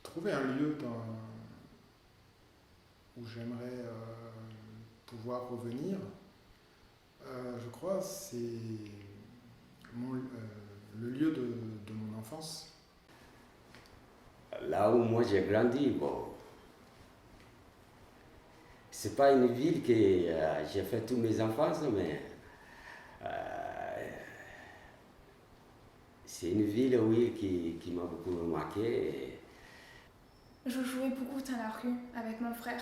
Trouver un lieu où j'aimerais pouvoir revenir, je crois, c'est le lieu de mon enfance. Là où moi j'ai grandi, bon, c'est pas une ville que j'ai fait tous mes enfances, mais euh, c'est une ville, oui, qui m'a beaucoup marqué. Je jouais beaucoup dans la rue avec mon frère.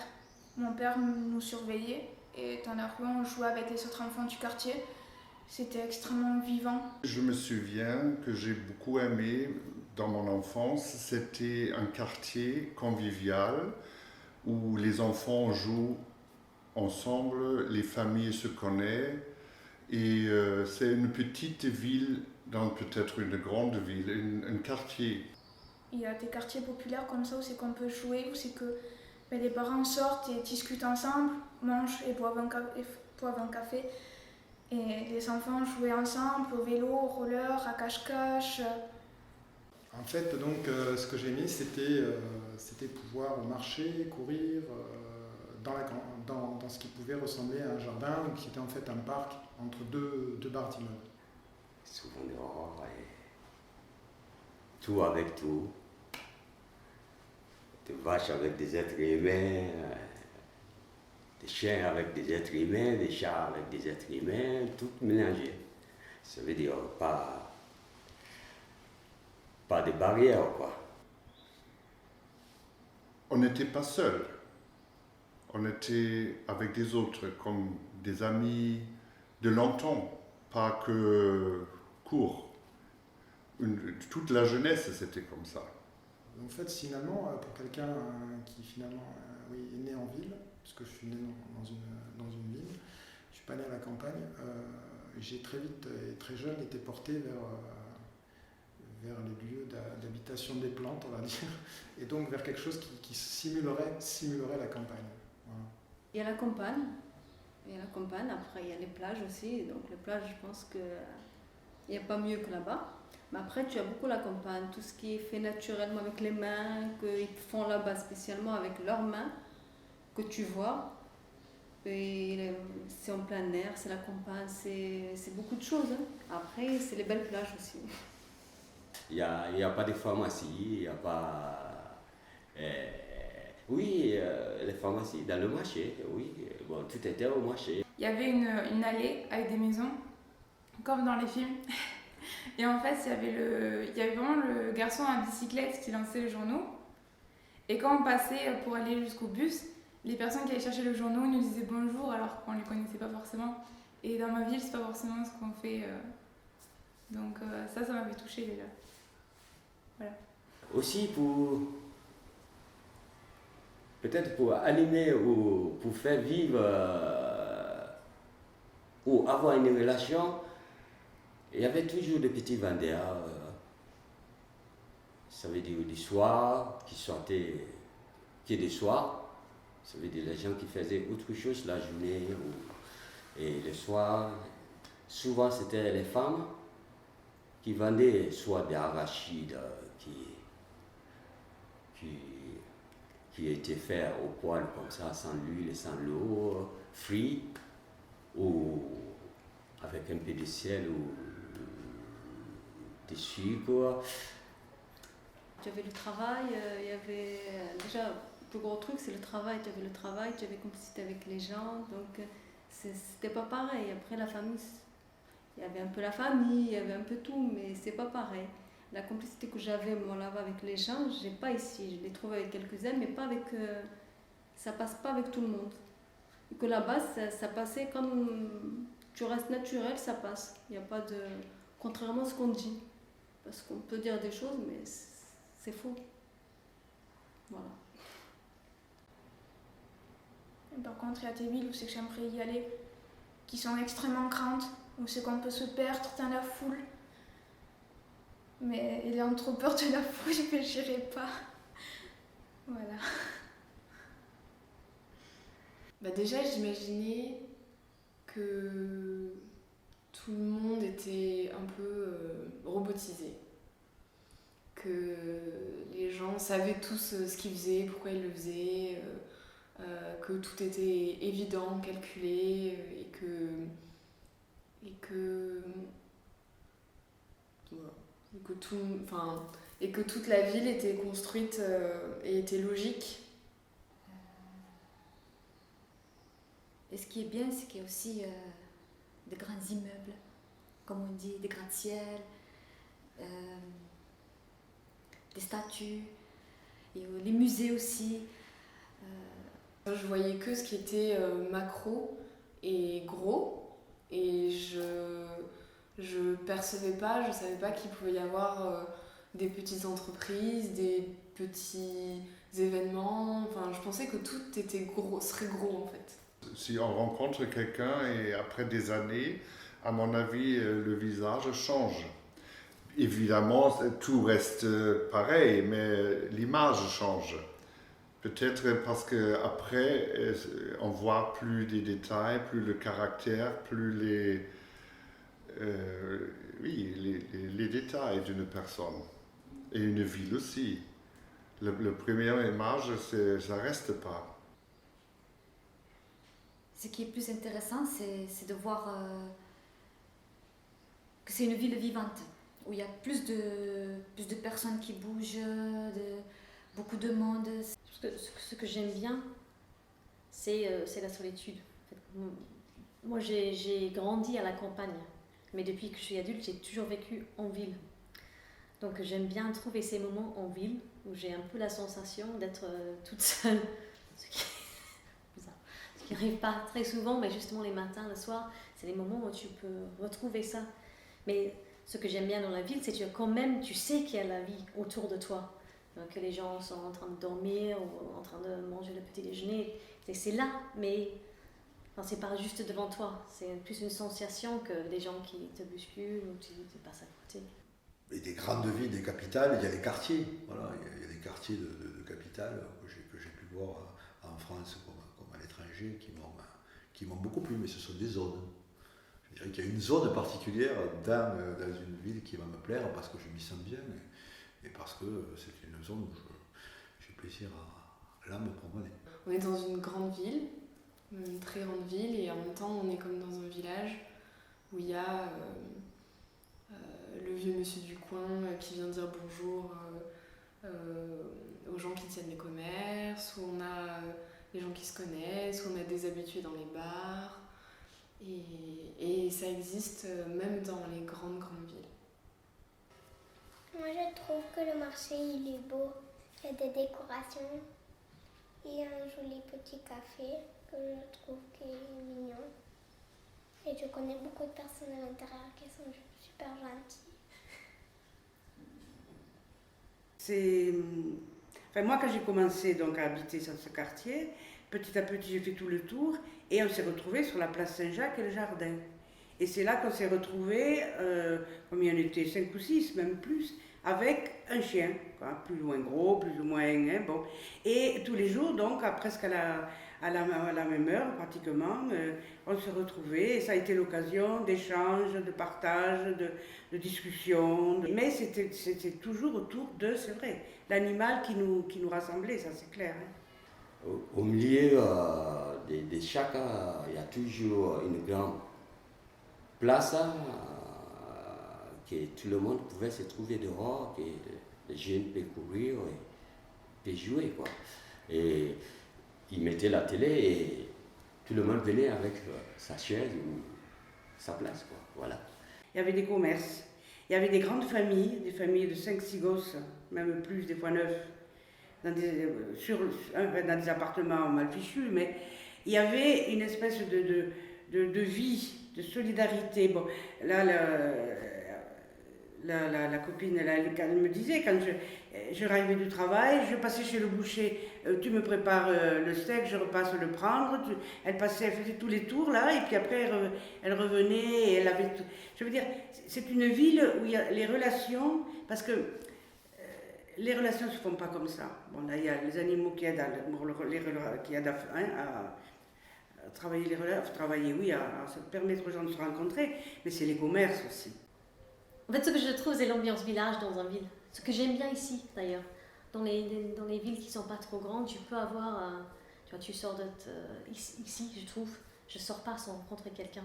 Mon père nous surveillait et dans la rue on jouait avec les autres enfants du quartier. C'était extrêmement vivant. Je me souviens que j'ai beaucoup aimé dans mon enfance, c'était un quartier convivial où les enfants jouent ensemble, les familles se connaissent et c'est une petite ville dans peut-être une grande ville, un quartier. Il y a des quartiers populaires comme ça où c'est qu'on peut jouer, où c'est que les parents sortent et discutent ensemble, mangent et boivent un café. Et les enfants jouaient ensemble au vélo, au roller, à cache-cache. En fait, donc, ce que j'ai aimé, c'était pouvoir marcher, courir dans ce qui pouvait ressembler à un jardin, qui était en fait un parc entre deux barres d'immeubles. Souvent dehors, et tout avec tout. Des vaches avec des êtres humains, des chiens avec des êtres humains, des chats avec des êtres humains, tout mélangé. Ça veut dire pas de barrières, quoi. On n'était pas seul, on était avec des autres, comme des amis de longtemps, pas que court. Toute la jeunesse, c'était comme ça. En fait, finalement, pour quelqu'un qui finalement oui, est né en ville, puisque je suis né dans une ville, je ne suis pas né à la campagne, j'ai très vite et très jeune été porté vers les lieux d'habitation des plantes, on va dire, et donc vers quelque chose qui simulerait la campagne. Voilà. Il y a la campagne, après il y a les plages aussi, donc les plages je pense qu'il n'y a pas mieux que là-bas. Mais après tu as beaucoup la campagne, tout ce qui est fait naturellement avec les mains, qu'ils font là-bas spécialement avec leurs mains, que tu vois. Et c'est en plein air, c'est la campagne, c'est beaucoup de choses. Hein. Après c'est les belles plages aussi. Il n'y a pas de pharmacie, il n'y a pas... oui, les pharmacies dans le marché, oui, bon, tout était au marché. Il y avait une allée avec des maisons, comme dans les films. Et en fait, il y avait vraiment le garçon à bicyclette qui lançait les journaux. Et quand on passait pour aller jusqu'au bus, les personnes qui allaient chercher le journaux nous disaient bonjour alors qu'on ne les connaissait pas forcément. Et dans ma ville, c'est pas forcément ce qu'on fait. Donc ça m'avait touchée déjà. Voilà. Aussi peut-être pour animer ou pour faire vivre ou avoir une relation, il y avait toujours des petits vendeurs, ça veut dire du soir, qui sortaient, qui est du soir, ça veut dire les gens qui faisaient autre chose la journée et le soir. Souvent c'était les femmes qui vendaient soit des arachides qui étaient faits au poêle comme ça, sans l'huile et sans l'eau, frits, ou avec un peu de sel ou de sucre. Tu avais le travail, il y avait déjà le plus gros truc c'est le travail, tu avais le travail, tu avais complicité avec les gens, donc c'était pas pareil. Après la famille, il y avait un peu la famille, il y avait un peu tout, mais c'est pas pareil. La complicité que j'avais moi là-bas avec les gens, j'ai pas ici. Je l'ai trouvé avec quelques-uns, mais pas avec, ça passe pas avec tout le monde. Et que là-bas, ça passait comme tu restes naturel, ça passe. Il n'y a pas de, contrairement à ce qu'on dit, parce qu'on peut dire des choses, mais c'est faux. Voilà. Par contre, il y a des villes où c'est que j'aimerais y aller, qui sont extrêmement grandes, où c'est qu'on peut se perdre dans la foule. Mais ayant trop peur de la foule, je n'irai pas. Voilà. Déjà, j'imaginais que tout le monde était un peu robotisé. Que les gens savaient tous ce qu'ils faisaient, pourquoi ils le faisaient, que tout était évident, calculé, voilà. Et que toute la ville était construite et était logique. Et ce qui est bien, c'est qu'il y a aussi des grands immeubles, comme on dit, des gratte-ciel, des statues, et les musées aussi. Je voyais que ce qui était macro et gros, et je percevais pas, je savais pas qu'il pouvait y avoir des petites entreprises, des petits événements. Enfin, je pensais que tout était gros, serait gros en fait. Si on rencontre quelqu'un et après des années, à mon avis, le visage change. Évidemment, tout reste pareil, mais l'image change. Peut-être parce qu'après, on voit plus des détails, plus le caractère, plus les détails d'une personne. Et une ville aussi. Le première image, ça reste pas. Ce qui est plus intéressant, c'est de voir que c'est une ville vivante, où il y a plus de personnes qui bougent, beaucoup de monde. Ce que j'aime bien, c'est la solitude. En fait, moi, j'ai grandi à la campagne, mais depuis que je suis adulte, j'ai toujours vécu en ville. Donc j'aime bien trouver ces moments en ville où j'ai un peu la sensation d'être toute seule. Ce qui n'arrive pas très souvent, mais justement les matins, le soir, c'est les moments où tu peux retrouver ça. Mais ce que j'aime bien dans la ville, c'est que quand même, tu sais qu'il y a la vie autour de toi. Que les gens sont en train de dormir ou en train de manger le petit déjeuner. C'est là, mais c'est pas juste devant toi. C'est plus une sensation que des gens qui te bousculent ou qui te passent à côté. Et des grandes villes, des capitales, il y a les quartiers. Voilà, il y a des quartiers de capitales que j'ai pu voir en France comme à l'étranger qui m'ont beaucoup plu, mais ce sont des zones. Je dirais qu'il y a une zone particulière dans une ville qui va me plaire parce que je m'y sens bien et parce que c'est une zone où j'ai plaisir à me promener. On est dans une grande ville, une très grande ville, et en même temps on est comme dans un village où il y a le vieux monsieur du coin qui vient dire bonjour aux gens qui tiennent les commerces, où on a les gens qui se connaissent, où on a des habitués dans les bars, et ça existe même dans les grandes villes. Moi je trouve que le marché il est beau, il y a des décorations et un joli petit café que je trouve qui est mignon. Et je connais beaucoup de personnes à l'intérieur qui sont super gentilles. Moi, quand j'ai commencé donc, à habiter dans ce quartier, petit à petit, j'ai fait tout le tour et on s'est retrouvés sur la place Saint-Jacques et le jardin. Et c'est là qu'on s'est retrouvés, combien on était, 5 ou 6, même plus, avec un chien, quoi, plus ou moins gros, plus ou moins, bon. Et tous les jours, donc, presque à la même heure, pratiquement, on se retrouvait et ça a été l'occasion d'échanges, de partage, de discussions. Mais c'était toujours autour de, c'est vrai, l'animal qui nous rassemblait, ça c'est clair. Au milieu des chaques, il y a toujours une grande place que tout le monde pouvait se trouver dehors, que les jeunes peuvent courir et peuvent jouer, quoi. Et ils mettaient la télé et tout le monde venait avec sa chaise ou sa place, quoi. Voilà. Il y avait des commerces, il y avait des grandes familles, des familles de 5-6 gosses, même plus, des fois 9, dans des appartements mal fichus, mais il y avait une espèce de vie, de solidarité. Bon, là, la copine, elle me disait, quand je arrivais du travail, je passais chez le boucher, tu me prépares le steak, je repasse le prendre. Elle faisait tous les tours là, et puis après elle revenait, et elle avait tout. Je veux dire, c'est une ville où il y a les relations, parce que les relations ne se font pas comme ça. Bon, là, il y a les animaux qui aident travailler les relations, travailler, oui, à se permettre aux gens de se rencontrer, mais c'est les commerces aussi. En fait, ce que je trouve, c'est l'ambiance village dans une ville. Ce que j'aime bien ici, d'ailleurs. Dans les villes qui ne sont pas trop grandes, tu peux avoir... tu vois, tu sors ici, je trouve, je ne sors pas sans rencontrer quelqu'un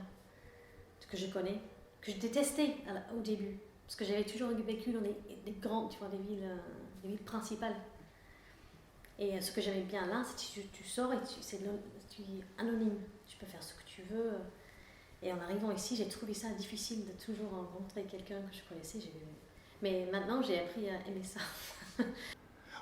que je connais, que je détestais au début. Parce que j'avais toujours vécu dans des grandes, tu vois, des villes principales. Et ce que j'aimais bien là, c'est que tu sors et tu es anonyme. Tu peux faire ce que tu veux. Et en arrivant ici, j'ai trouvé ça difficile de toujours rencontrer quelqu'un que je connaissais. Mais maintenant, j'ai appris à aimer ça.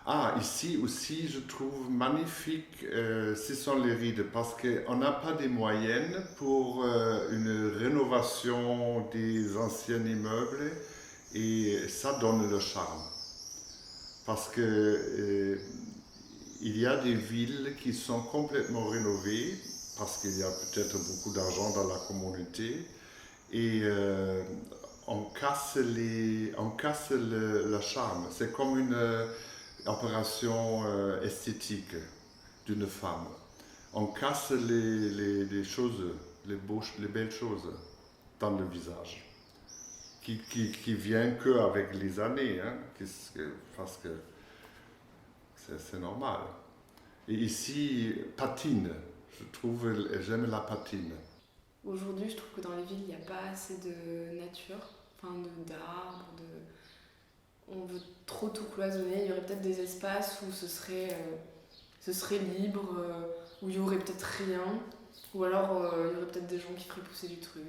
Ah, ici aussi, je trouve magnifique, ce sont les rides, parce qu'on n'a pas des moyens pour une rénovation des anciens immeubles, et ça donne le charme. Parce que il y a des villes qui sont complètement rénovées, parce qu'il y a peut-être beaucoup d'argent dans la communauté, et on casse le charme. C'est comme une opération esthétique d'une femme. On casse les choses, les belles choses dans le visage, qui vient qu'avec les années, hein, parce que c'est normal. Et ici, patine, j'aime la patine. Aujourd'hui, je trouve que dans les villes, il n'y a pas assez de nature, d'arbres, on veut trop tout cloisonner. Il y aurait peut-être des espaces où ce serait libre, où il y aurait peut-être rien, ou alors il y aurait peut-être des gens qui feraient pousser du truc,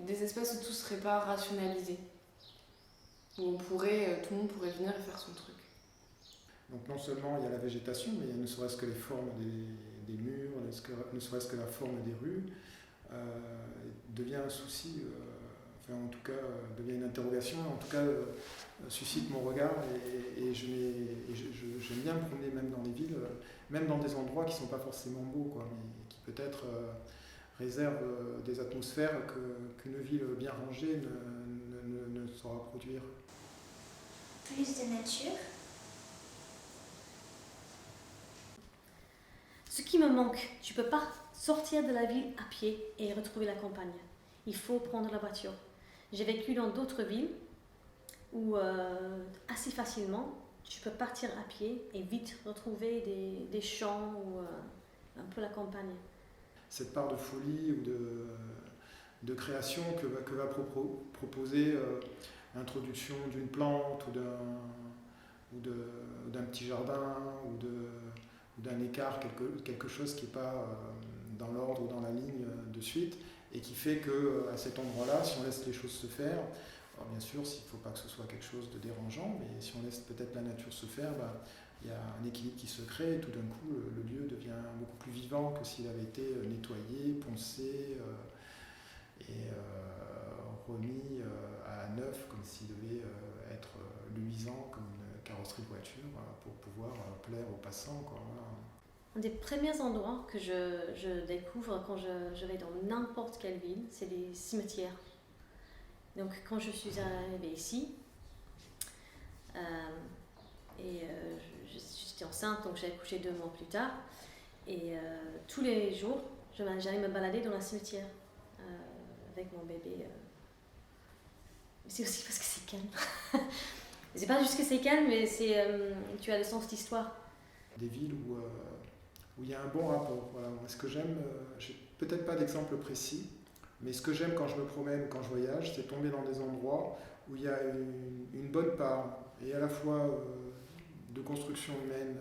des espaces où tout serait pas rationalisé, où tout le monde pourrait venir et faire son truc. Donc non seulement il y a la végétation, mais il y a ne serait-ce que les formes des murs, ne serait-ce que la forme des rues, devient un souci, en tout cas devient une interrogation, en tout cas suscite mon regard, et j'aime bien me promener même dans les villes, même dans des endroits qui ne sont pas forcément beaux, quoi, mais qui peut-être réservent des atmosphères qu'une ville bien rangée ne saura produire. Plus de nature. Ce qui me manque, tu ne peux pas sortir de la ville à pied et retrouver la campagne. Il faut prendre la voiture. J'ai vécu dans d'autres villes où assez facilement, tu peux partir à pied et vite retrouver des champs ou un peu la campagne. Cette part de folie ou de création que va proposer l'introduction d'une plante ou d'un petit jardin ou d'un écart, quelque chose qui n'est pas dans l'ordre ou dans la ligne de suite, et qui fait qu'à cet endroit-là, si on laisse les choses se faire, alors bien sûr, il ne faut pas que ce soit quelque chose de dérangeant, mais si on laisse peut-être la nature se faire, il y a un équilibre qui se crée, et tout d'un coup, le lieu devient beaucoup plus vivant que s'il avait été nettoyé, poncé et remis à neuf, comme s'il devait être luisant comme une carrosserie de voiture pour pouvoir plaire aux passants, quoi, voilà. Un des premiers endroits que je découvre quand je vais dans n'importe quelle ville, c'est les cimetières. Donc quand je suis arrivée ici, j'étais enceinte, donc j'ai accouché 2 mois plus tard, et tous les jours, j'allais me balader dans un cimetière avec mon bébé. C'est aussi parce que c'est calme. C'est pas juste que c'est calme, mais tu as le sens d'histoire. Des villes où il y a un bon rapport. Voilà. Ce que j'aime, j'ai peut-être pas d'exemple précis, mais ce que j'aime quand je me promène, quand je voyage, c'est tomber dans des endroits où il y a une bonne part, et à la fois de construction humaine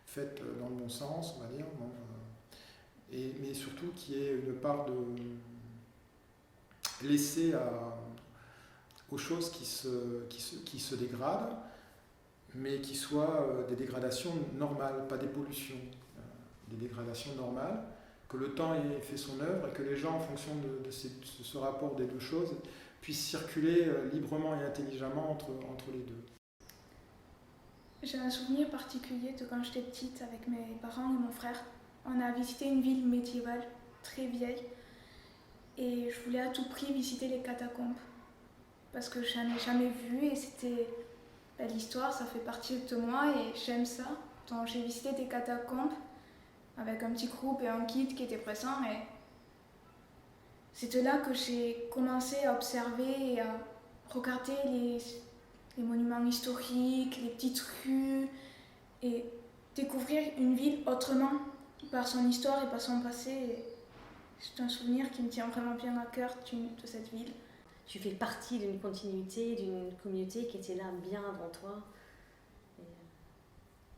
faite dans le bon sens, on va dire, mais surtout qu'il y ait une part de laisser aux choses qui se dégradent, mais qui soient des dégradations normales, pas des pollutions, des dégradations normales, que le temps ait fait son œuvre et que les gens, en fonction de ce rapport des deux choses, puissent circuler librement et intelligemment entre les deux. J'ai un souvenir particulier de quand j'étais petite avec mes parents et mon frère. On a visité une ville médiévale, très vieille, et je voulais à tout prix visiter les catacombes, parce que je n'en ai jamais vu, et c'était l'histoire, ça fait partie de moi, et j'aime ça. dont j'ai visité des catacombes avec un petit groupe et un guide qui était présent. Et c'était là que j'ai commencé à observer et à regarder les monuments historiques, les petites rues et découvrir une ville autrement par son histoire et par son passé. Et c'est un souvenir qui me tient vraiment bien à cœur de cette ville. Tu fais partie d'une continuité, d'une communauté qui était là bien avant toi. Et,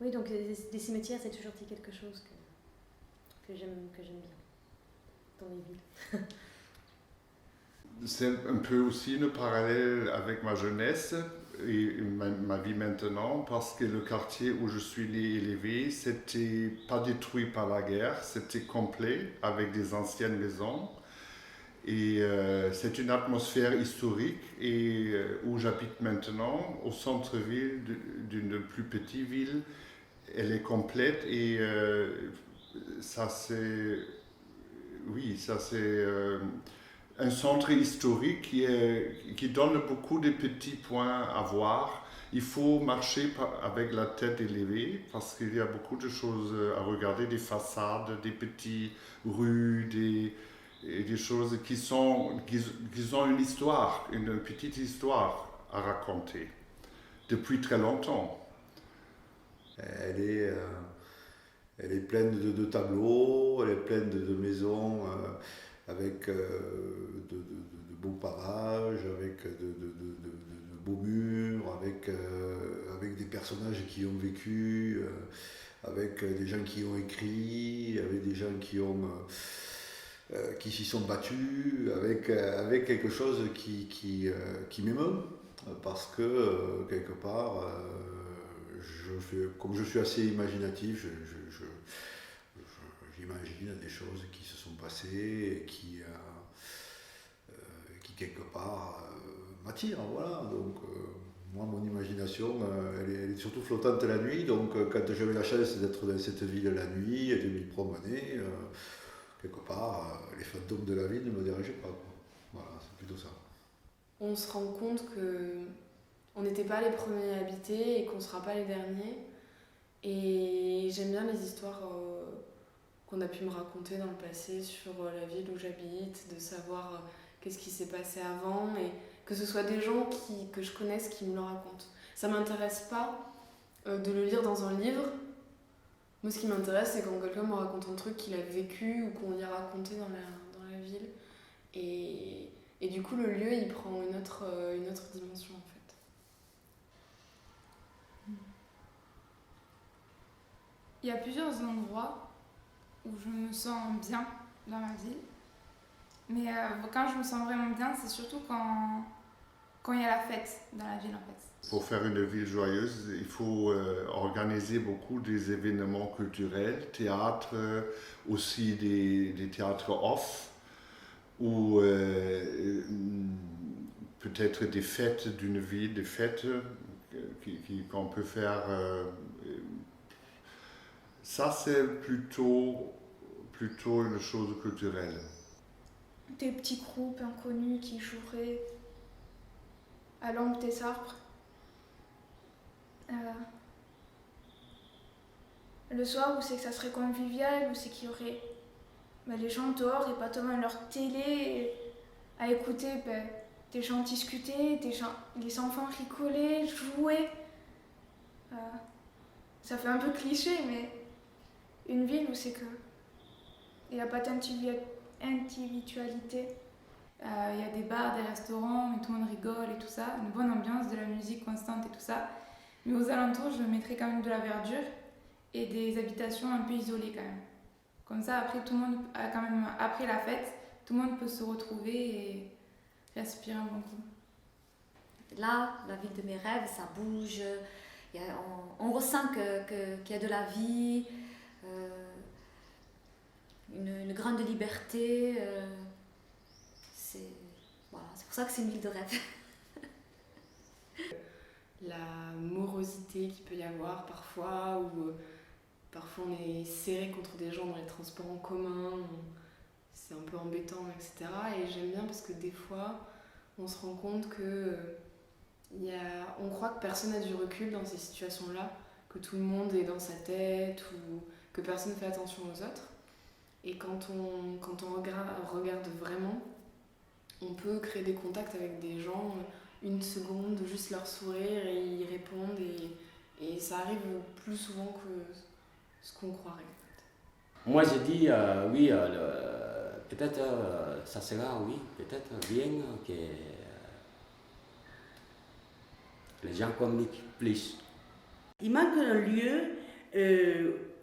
oui, donc des cimetières, c'est toujours quelque chose que j'aime bien dans les villes. C'est un peu aussi le parallèle avec ma jeunesse et ma vie maintenant, parce que le quartier où je suis né et élevé, c'était pas détruit par la guerre, c'était complet avec des anciennes maisons. Et c'est une atmosphère historique et où j'habite maintenant, au centre-ville d'une plus petite ville. Elle est complète et ça c'est un centre historique qui donne beaucoup de petits points à voir. Il faut marcher avec la tête élevée parce qu'il y a beaucoup de choses à regarder, des façades, des petites rues, des choses qui ont une histoire, une petite histoire à raconter depuis très longtemps. Elle est pleine de tableaux, elle est pleine de maisons avec de beaux parages, avec de beaux murs, avec des personnages qui ont vécu, avec des gens qui ont écrit, avec des gens qui s'y sont battus, avec quelque chose qui m'émeut, parce que quelque part, comme je suis assez imaginatif, j'imagine des choses qui se sont passées et qui quelque part m'attirent. Voilà. Donc, moi, mon imagination, elle est surtout flottante la nuit. Donc, quand j'avais la chance d'être dans cette ville la nuit et de m'y promener, quelque part, les fantômes de la ville ne me dérangeaient pas. Quoi. Voilà, c'est plutôt ça. On se rend compte que on n'était pas les premiers à habiter et qu'on ne sera pas les derniers. Et j'aime bien les histoires qu'on a pu me raconter dans le passé sur la ville où j'habite, de savoir qu'est-ce qui s'est passé avant et que ce soit des gens que je connaisse qui me le racontent. Ça ne m'intéresse pas de le lire dans un livre. Moi, ce qui m'intéresse, c'est quand quelqu'un me raconte un truc qu'il a vécu ou qu'on y a raconté dans la ville. Et du coup, le lieu, il prend une autre dimension, en fait. Il y a plusieurs endroits où je me sens bien dans ma ville. Mais quand je me sens vraiment bien, c'est surtout quand il y a la fête dans la ville, en fait. Pour faire une ville joyeuse, il faut organiser beaucoup des événements culturels, théâtre, aussi des théâtres off, ou peut-être des fêtes d'une ville, des fêtes qu'on peut faire. Ça, c'est plutôt une chose culturelle. Des petits groupes inconnus qui joueraient à l'ombre des arbres. Le soir, où c'est que ça serait convivial, où c'est qu'il y aurait les gens dehors et pas devant leur télé à écouter des gens discuter, les enfants rigoler, jouer. Ça fait un peu cliché, mais une ville où c'est que il n'y a pas d'individualité. Il y a des bars, des restaurants, mais tout le monde rigole et tout ça. Une bonne ambiance, de la musique constante et tout ça. Mais aux alentours, je mettrais quand même de la verdure et des habitations un peu isolées quand même. Comme ça, après, tout le monde, après la fête, tout le monde peut se retrouver et respirer un bon coup. Là, la ville de mes rêves, ça bouge. On ressent qu'il y a de la vie, une grande liberté. C'est pour ça que c'est une ville de rêve. La morosité qu'il peut y avoir parfois, ou parfois on est serré contre des gens dans les transports en commun, c'est un peu embêtant, etc. Et j'aime bien parce que des fois, on se rend compte que on croit que personne n'a du recul dans ces situations-là, que que tout le monde est dans sa tête ou que personne ne fait attention aux autres. Et quand on regarde vraiment, on peut créer des contacts avec des gens, une seconde, juste leur sourire et ils répondent et ça arrive plus souvent que ce qu'on croirait. Moi, je dis oui, peut-être ça sera, oui, peut-être bien que les gens communiquent plus. Il manque un lieu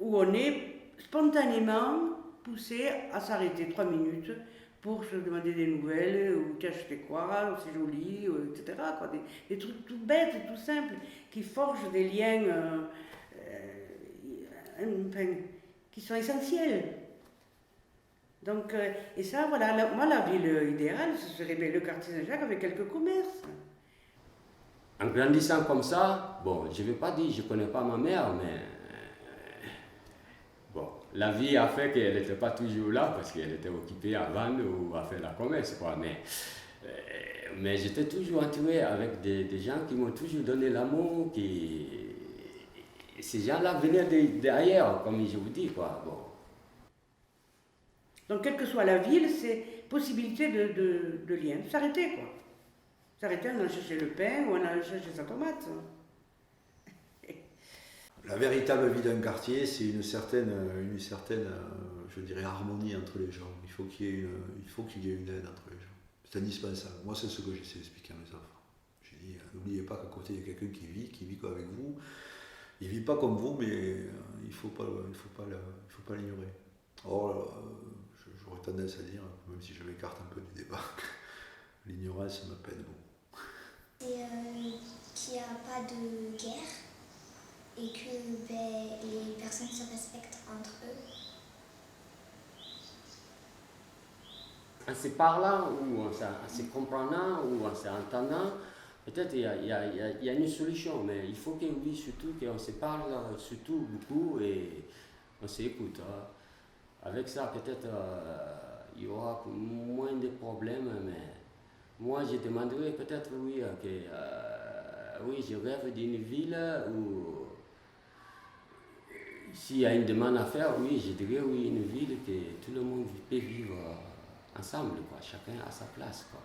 où on est spontanément poussé à s'arrêter 3 minutes pour se demander des nouvelles, ou tu as acheté quoi, ou c'est joli, etc. Quoi. Des trucs tout bêtes et tout simples qui forgent des liens qui sont essentiels. Donc, et ça, voilà, moi, la ville idéale, ce serait le quartier Saint-Jacques avec quelques commerces. En grandissant comme ça, bon, je ne vais pas dire, je ne connais pas ma mère, mais bon, la vie a fait qu'elle n'était pas toujours là parce qu'elle était occupée à vendre ou à faire la commerce, quoi. Mais j'étais toujours entouré avec des gens qui m'ont toujours donné l'amour, ces gens-là venaient d'ailleurs, comme je vous dis, quoi. Bon. Donc, quelle que soit la ville, c'est possibilité de lien, de s'arrêter, quoi. S'arrêter en allant chercher le pain ou en allant chercher sa tomate. La véritable vie d'un quartier, c'est une certaine, je dirais, harmonie entre les gens. Il faut qu'il y ait une aide entre les gens. C'est indispensable. Moi, c'est ce que j'essaie d'expliquer à mes enfants. J'ai dit, n'oubliez pas qu'à côté, il y a quelqu'un qui vit comme avec vous. Il ne vit pas comme vous, mais il ne faut pas l'ignorer. Or, j'aurais tendance à dire, même si je m'écarte un peu du débat, l'ignorance me peine beaucoup. C'est qu'il n'y a pas de guerre et que les personnes se respectent entre eux. En se parlant ou en se comprenant ou en s'entendant, peut-être il y a une solution, mais il faut que oui, surtout qu'on se parle surtout beaucoup et on s'écoute. Avec ça, peut-être il y aura moins de problèmes, mais moi je demanderais peut-être oui oui, je rêve d'une ville où s'il y a une demande à faire, oui, je dirais oui, une ville que tout le monde peut vivre ensemble, quoi. Chacun à sa place, quoi.